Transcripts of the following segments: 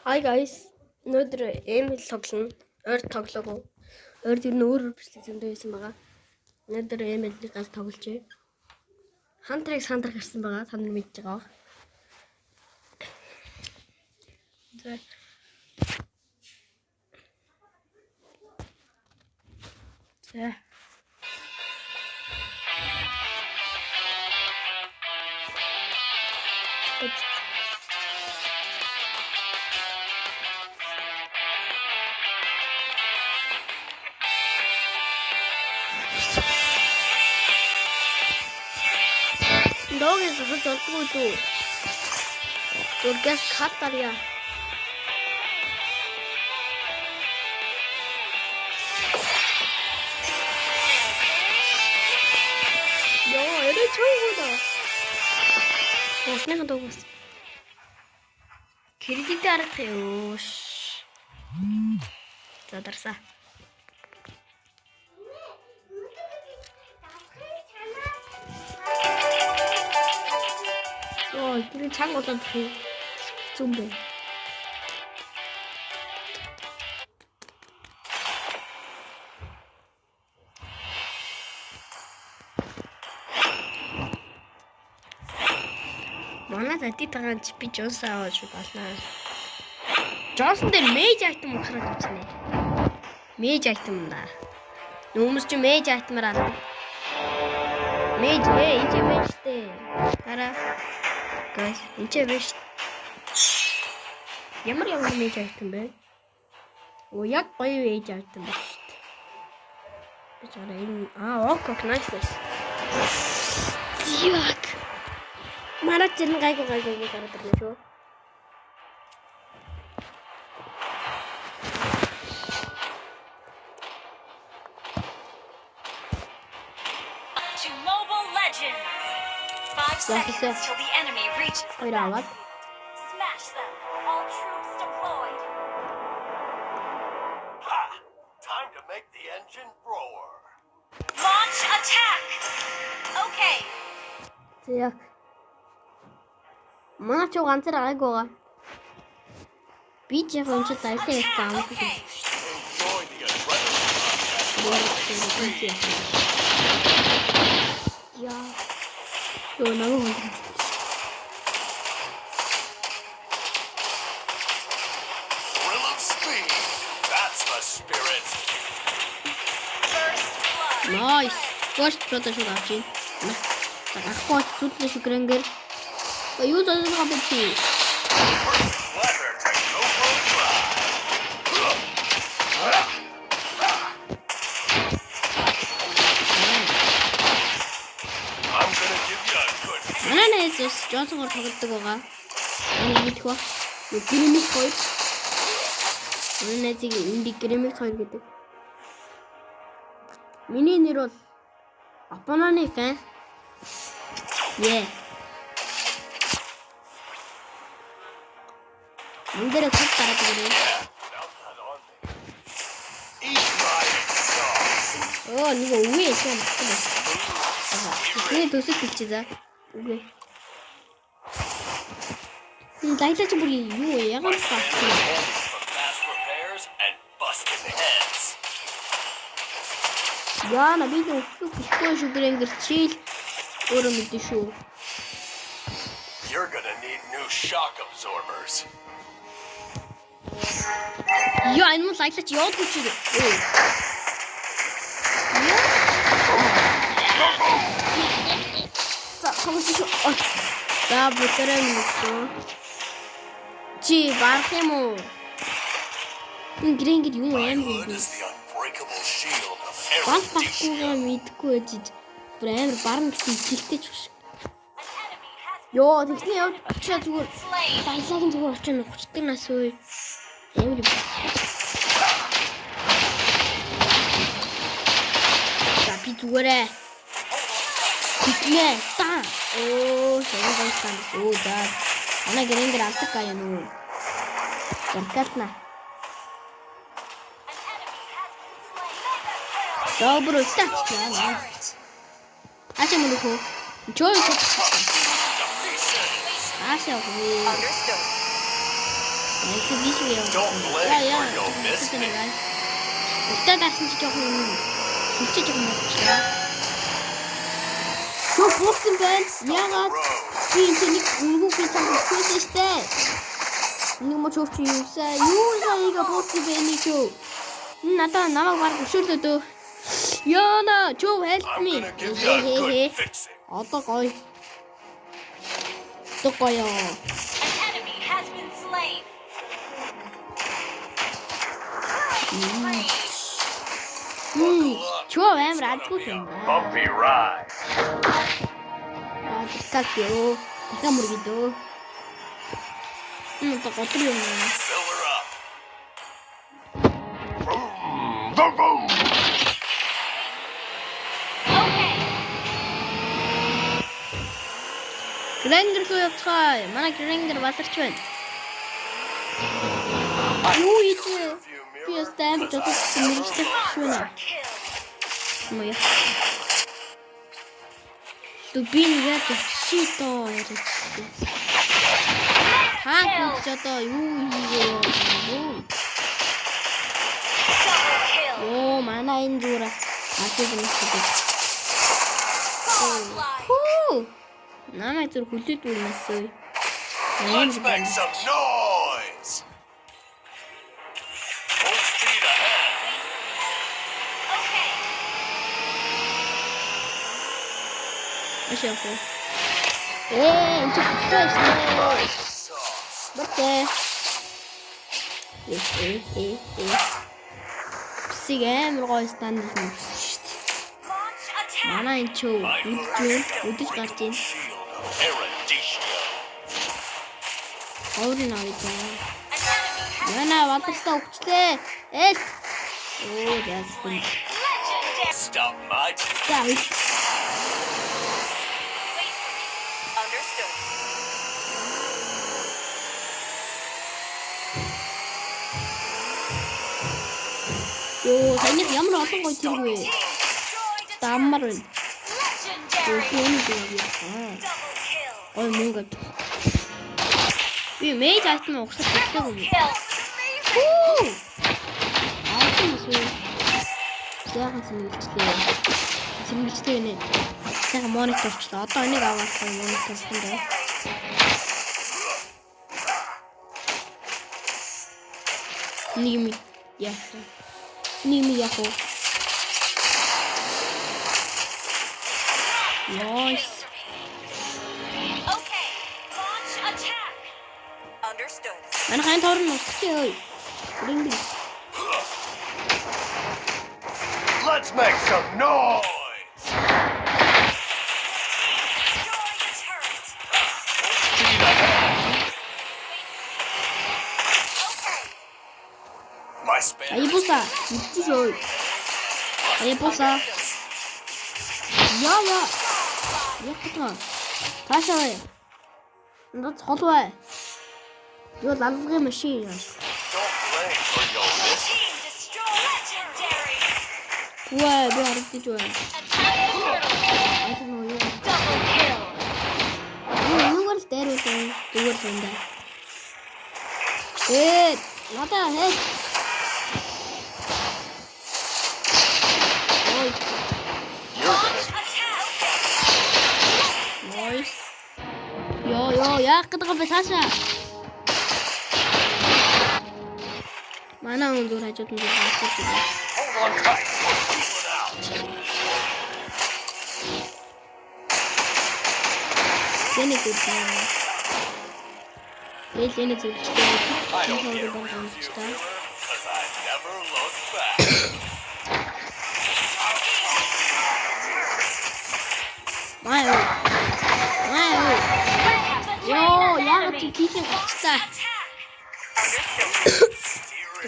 Hi guys. Өнөөдөр ML тоглоно. Ойр тоглоагүй. Ойр тэр нь өөр бичлэг зөндөө байсан байгаа. Өнөөдөр ML-ийг гал тоглолцъя. Hunter-ыг сандрах ирсэн байгаа. Та нар мэдж байгаа. За. Доогийн засаж болдгоо дүү. Зургаас катарья. Ёо, это чого? Осныхан дуугаас. Кредит арах ёо. Задарсаа. Ой, тэр чанга болоод зүм бэ. Манай татитагаан би Джонс аваад болно. Джонсон дээр мэж айтем ухраад үзнэ. Мэж айтем да. Нүүмс чи мэж айтемаар аа. Мэж энэ чи мэжтэй. Хараа. Guys, энэ чи биш. Ямар мэж айтем бэ? Оо яг гоё мэж айтем ба шүү дээ. Би чараа энэ ок nice. Яг Марат чинь гайгүй гараад ирлээ шүү. To Mobile Legends. 5 seconds till the enemy reaches the map. Smash them. All troops deployed. Ha! Time to make the engine roar. Launch attack. Okay. За. Манай ч ганцаар гайгүй байгаа. Би ч яг энэ зайлаа их таамаг. Enjoy the adrenaline. Яа. Ёо намайг хондог. Thrill of speed. That's the spirit. First blood. Nice. First blood шууд авч ийн. Ахгоо зүтлээ шүгрэнгэр. Юу зодож байгаа бэ чи? Letter to go for a ride. I'm gonna give you a good Манай Джонсоноор тоглодог байгаа. Энэ мэдэх ба. Грэмик 2. Манай найзыг инди Грэмик 2 гэдэг. Миний нэр бол Апононы фэн. Эндэрэ цог гараад ирээ. eat my sauce. Оо нэг үгүй юм байна. Тэгээ төсөв хэлчихье за. Үгүй. Энэ лайлаач бүр юу яагаад From fast repairs and busting heads. яа на би нэг бүсгүй шүгрэнгэр чийл өөрөө мэдэн шүү. You're gonna need new shock absorbers. Яа энэ мөн лайлаач явуулгүй чи. За хамаагүй шүү. За бүтэрэн мэдээ. Чи барах юм уу? Энэ грэнгэр юм аим Hood бэ? is the unbreakable shield of Банк every багтуугаа мэдгүй байж бүр амар барна гэсэн ихтэй ч биш. An enemy has Йоо тэгсний явж очиа зүгээр slain. баялагын зүгээр очиа 30 нас үе. Амар юм. За би зүгээрээ. Тэгснээ та. Оо шавьсан стан. Оо за. Ана гэрэнгээр алдаг гай юм уу? Яркатна. Добро стачна. Ачаа мөн хөө. Чой. Ачаа хөө. Understood. 그 미식이에요. Don't blink 야야. or you'll miss me. 이따 다시 조금 진짜 조금 먹자. 저 보스맨 야가 이제니 울고 괜찮고 그랬을 때 이거 좋지 유사 유사이가 보스맨이죠. 나타 나만 말고 술도 야나 좀 help me. I'm gonna give you a good fixing. 어떡어요? An enemy has been slain. 좋아 왜 말고 된다. Bumpy ride. 아, 부탁해요. 내가 모르겠도. 또 어떻게 했냐? Fill her up. Boom. Grinder soyacak. Bana grinder batırçın. Yo içi. Göster çok sinirli şuna. Moja. Tu bin ja to shito. Ha, co to? O, mana injura. Aku benar. Намайг зүр хүлээд үлнэсэй. Let's make some noise. Full speed ahead. Ашафо. Энэ ч хэвчээ. Бэтэ. Сигэм руу стандарт юм шүү дээ. Манай энэ ч үдэж гарч ийн. Орин авъя. Яна ватартай өгчлээ. Эл. Оо яасан. Stop my Сай. Understood. Ёо, таныг ямар олон гоё тэргүй. Даммар байна. Өөхөний дээ. Ой мөнгө. Би мэж айтмаа угсах хэрэгтэй юм. Оо! Яагаад зэмлэлтэй? Зэмлэлтэй нэ. Сайхан мониторчлаа. Одоо энийг аваад мониторсон даа. Ними яах. Ними яах. Nice. Okay. Launch attack. Understood. Mana kain torun oi. Ring. Let's make some noise. Destroy the turret. Speed ahead. Okay. My span. Aí bossa. Muito oi. Aí bossa. Яа. Яхаа. Таашаа. Над холвай. Юу лалгын машин яа. Don't blink or you'll miss me. Team destroy legendary. Уай, би харагдаж байна. Double kill. Нүгэл дээр үсэн. Зүгээр сандаа. Надаа хээ. Ой, You're gonna Attack. nice. Яа, яах гэдэг юм бэ цаашаа? Манай хүн зүр хажууд нь хаалцаж байна. hold on tight. Feel it out. Тэнийг үзээ. Энийг үзчихээ. I don't care who you river, 'cause I never look back. Маа. Ёо, яагаад чи тийшээ гацтай?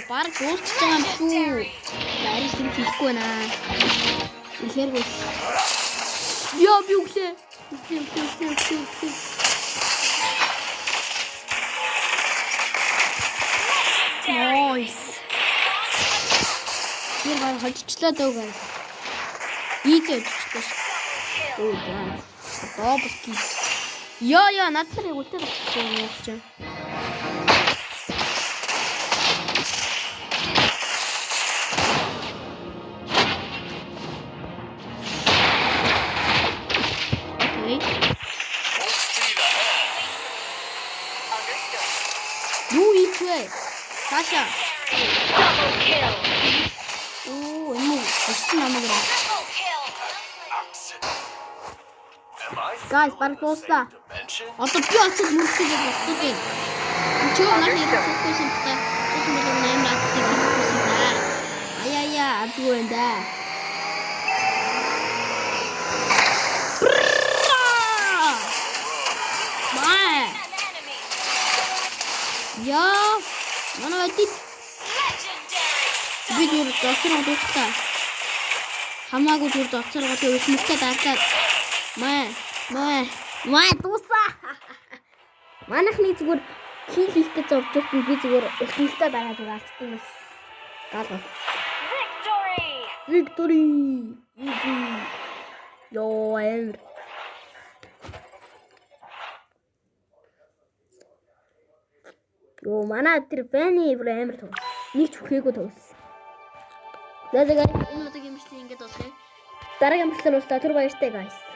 Баг дуусч байгаа юм шүү. Арис тийм хийхгүй байна. Ихэр гоо. Яа би үглээ. Үглээ. Nice. Тэр баг хожчлаа дөө гай. Ийзээ оччихлаа. Оо яа. Добски. Яа, над нарыг үлдээд авчихсан юм чинь. Юу ийч вэ? Цаашаа. Double kill. Оо, энэ өсч намайг раа. Triple kill. Am I Guys, баг дуусна. dimension? Одоо би очиж мөрчиж болсон юм. Чи оноо хийсэн та. Чи мөн нэм радтыг хийсэн та. Аяя, азгүй энэ да. Маа. An enemy. Яа. Манай өдит Legendary. би зүр доцор дуустай. Хамаагүй зүр доцор гэдэг өсмөлтэй даатаад. Маа дуусаа. Манайхны зүгээр хил хийх гэж зовж байгаа би зүгээр өсмөлтэй дагаад байгаа юм бас. Гал. Victory. Victory. Йоо амир. Йоо манай тэр бэний амир тоо. Нэг ч үхээгүй тоос. За guys, энэ удаагийн бичлэг ингэж дуусгая. Дараагийн бичлэг устаа түр баяртай guys.